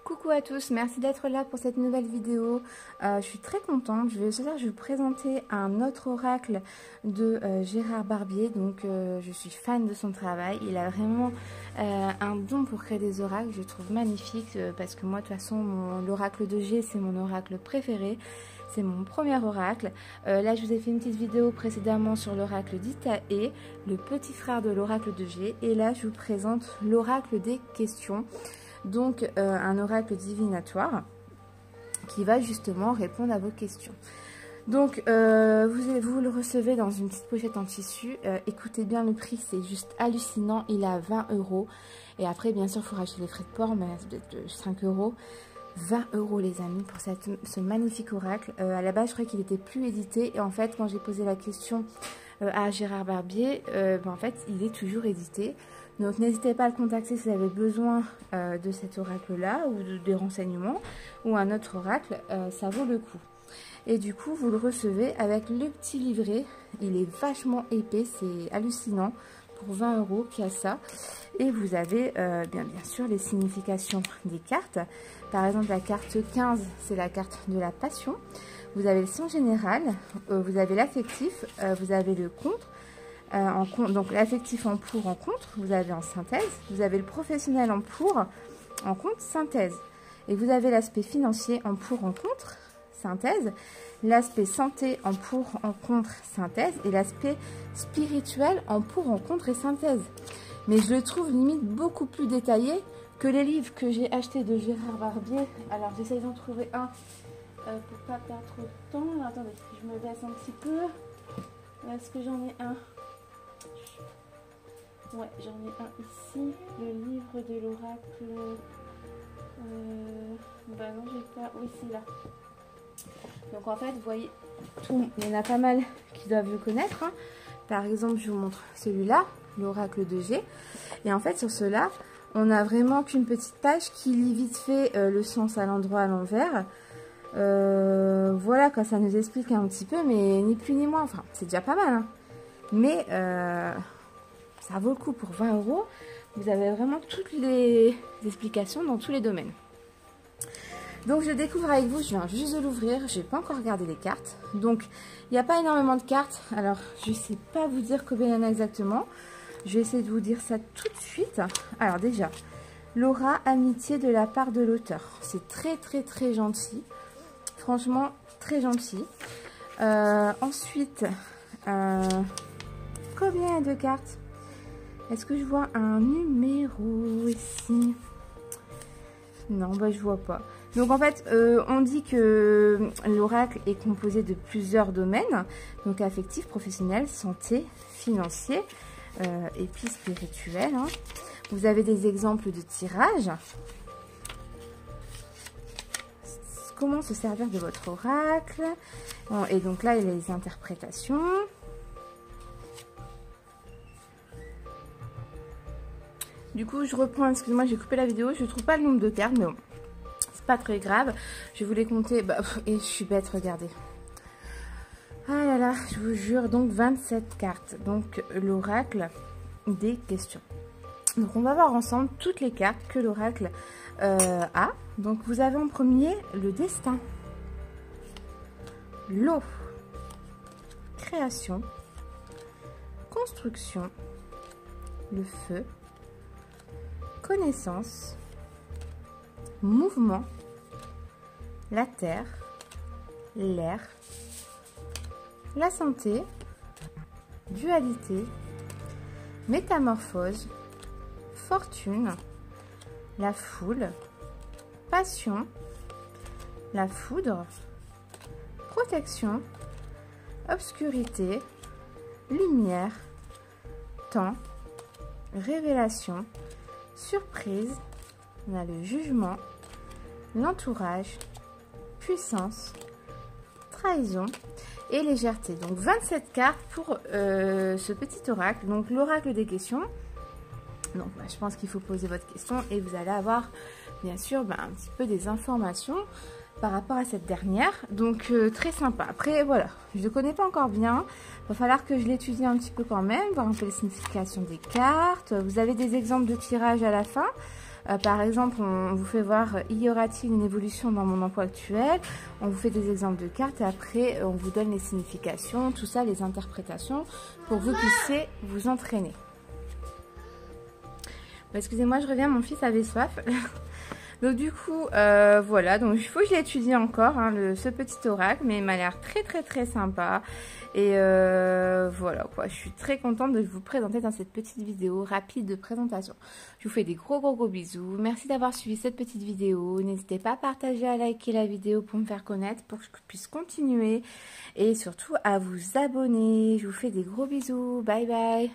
Coucou à tous, merci d'être là pour cette nouvelle vidéo. Je suis très contente. Je vais vous présenter un autre oracle de Gérard Barbier. Donc je suis fan de son travail. Il a vraiment un don pour créer des oracles. Je trouve magnifique parce que moi de toute façon l'oracle de G c'est mon oracle préféré. C'est mon premier oracle. Là, je vous ai fait une petite vidéo précédemment sur l'oracle d'Itaé, le petit frère de l'oracle de G. Et là, je vous présente l'oracle des questions. Donc, un oracle divinatoire qui va justement répondre à vos questions. Donc, vous le recevez dans une petite pochette en tissu. Écoutez bien le prix, c'est juste hallucinant. Il est à 20 €. Et après, bien sûr, il faut racheter les frais de port, mais c'est peut-être 5 €. 20 € les amis pour ce magnifique oracle. À la base je croyais qu'il était plus édité et en fait quand j'ai posé la question à Gérard Barbier, en fait il est toujours édité. Donc n'hésitez pas à le contacter si vous avez besoin de cet oracle là ou des renseignements ou un autre oracle, ça vaut le coup. Et du coup vous le recevez avec le petit livret, il est vachement épais, c'est hallucinant. Pour 20 € qu'il y a ça. Et vous avez bien sûr les significations des cartes. Par exemple la carte 15 c'est la carte de la passion. Vous avez le son général, vous avez l'affectif, vous avez le contre, donc l'affectif en pour en contre, vous avez en synthèse, vous avez le professionnel en pour en contre synthèse. Et vous avez l'aspect financier en pour en contre synthèse, l'aspect santé en pour, en contre, synthèse, et l'aspect spirituel en pour, en contre et synthèse. Mais je le trouve limite beaucoup plus détaillé que les livres que j'ai achetés de Gérard Barbier. Alors j'essaye d'en trouver un pour pas perdre trop de temps. Alors, attendez, je me baisse un petit peu. Est-ce que j'en ai un? Ouais, j'en ai un ici. Le livre de l'oracle. Bah non, j'ai pas. Oui, c'est là. Donc en fait, vous voyez, il y en a pas mal qui doivent le connaître. Hein. Par exemple, je vous montre celui-là, l'oracle de G. Et en fait, sur cela, on n'a vraiment qu'une petite page qui lit vite fait le sens à l'endroit, à l'envers. Voilà, quoi, ça nous explique un petit peu, mais ni plus ni moins. Enfin, c'est déjà pas mal. Hein. Mais ça vaut le coup pour 20 €. Vous avez vraiment toutes les explications dans tous les domaines. Donc je découvre avec vous, je viens juste de l'ouvrir, je n'ai pas encore regardé les cartes. Donc il n'y a pas énormément de cartes, alors je ne sais pas vous dire combien il y en a exactement. Je vais essayer de vous dire ça tout de suite. Alors déjà, l'aura amitié de la part de l'auteur. C'est très gentil, franchement très gentil. Ensuite, combien de cartes? Est-ce que je vois un numéro ici? Non, bah je vois pas. Donc en fait, on dit que l'oracle est composé de plusieurs domaines, donc affectif, professionnel, santé, financier et puis spirituel. Hein. Vous avez des exemples de tirage. Comment se servir de votre oracle. Et donc là, il y a les interprétations. Du coup, je reprends, excusez-moi, j'ai coupé la vidéo, je ne trouve pas le nombre de cartes, mais bon. Pas très grave, je vais vous les compter, et je suis bête, regardez. Ah là là, je vous jure, donc 27 cartes, donc l'oracle des questions. Donc on va voir ensemble toutes les cartes que l'oracle a. Donc vous avez en premier le destin, l'eau, création, construction, le feu, connaissance, mouvement, la terre, l'air, la santé, dualité, métamorphose, fortune, la foule, passion, la foudre, protection, obscurité, lumière, temps, révélation, surprise, on a le jugement, l'entourage, puissance, trahison et légèreté. Donc 27 cartes pour ce petit oracle. Donc l'oracle des questions. Donc je pense qu'il faut poser votre question et vous allez avoir bien sûr un petit peu des informations par rapport à cette dernière. Donc très sympa. Après voilà, je ne le connais pas encore bien. Il va falloir que je l'étudie un petit peu quand même, voir un peu les significations des cartes. Vous avez des exemples de tirage à la fin. Par exemple, on vous fait voir, y aura-t-il une évolution dans mon emploi actuel? On vous fait des exemples de cartes et après, on vous donne les significations, tout ça, les interprétations, pour que vous puissiez vous entraîner. Excusez-moi, je reviens, mon fils avait soif. Donc du coup, voilà, donc il faut que je l'étudie encore, hein, ce petit oracle, mais il m'a l'air très sympa. Et voilà quoi, je suis très contente de vous présenter dans cette petite vidéo rapide de présentation. Je vous fais des gros bisous. Merci d'avoir suivi cette petite vidéo. N'hésitez pas à partager, à liker la vidéo pour me faire connaître, pour que je puisse continuer. Et surtout à vous abonner. Je vous fais des gros bisous. Bye bye.